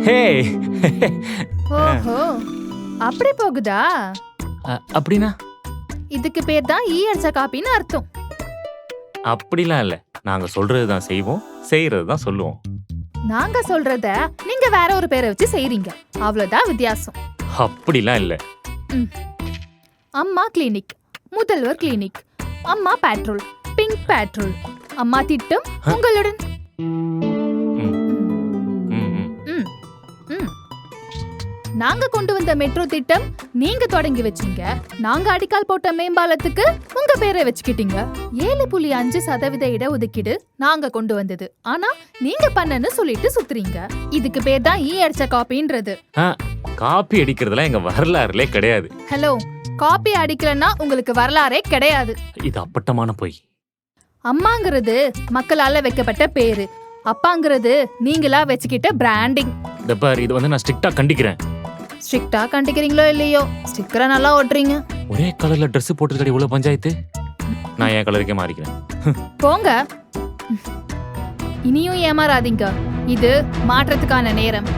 ஹே ஓஹோ, அப்படி போகுதா? அப்படின்னா? இதுக்கு பேர் தான் ஈ அடிச்ச காப்பின்னு அர்த்தம். அப்படிலாம் இல்ல, நாங்க சொல்றதுதான் செய்வோம், செய்யறதுதான் சொல்லுவோம். நாங்க சொல்றத நீங்க வேற ஒரு பேரை வச்சு செய்றீங்க, அவ்வளவுதான் வித்தியாசம். அப்படிலாம் இல்ல. அம்மா கிளினிக், முதல்வர் கிளினிக், அம்மா பெட்ரோல், பிங்க் பெட்ரோல், அம்மா திட்டம் உங்களுடன். நாங்க கொண்டு வந்த மெட்ரோ திட்டம் நீங்க தொடங்கி வச்சீங்க. நாங்க அடிக்கால் போட்ட மேம்பாலத்துக்கு உங்க பேரை வச்சுக்கிட்டீங்க. 7.5% இடஒதுக்கீடு நாங்க கொண்டு வந்தது, ஆனா நீங்க பண்ணன்னு சொல்லிட்டு சுத்துறீங்க. இதுக்கு பேர் தான் ஈ அடிச்ச காப்பின்றது. காப்பி அடிக்கிறதுலாம் எங்க வரலாறுலே கிடையாது. ஹலோ, காப்பி அடிக்கலன்னா உங்களுக்கு வரலாறே கிடையாது. இது அப்பட்டமான பொய். அம்மாங்கிறது மக்களால வைக்கப்பட்ட பேரு, அப்பாங்கிறது நீங்களா வச்சுக்கிட்ட பிராண்டிங். இது வந்து நான் ஸ்ட்ரிக்ட்டா கண்டிக்கிறேன். ஸ்ட்ரிக்ட்டா கண்டிக்கிறீங்களோ இல்லையோ, ஸ்டிக்கரை நல்லா ஓட்டுறீங்க. ஒரே கலர்ல Dress போட்டுக்கிட்டு இவ்வளவு பஞ்சாயத்து. நான் என் கலருக்கே மாறிக்கிறேன். போங்க, இனியும் ஏமாறாதீங்க. இது மாற்றத்துக்கான நேரம்.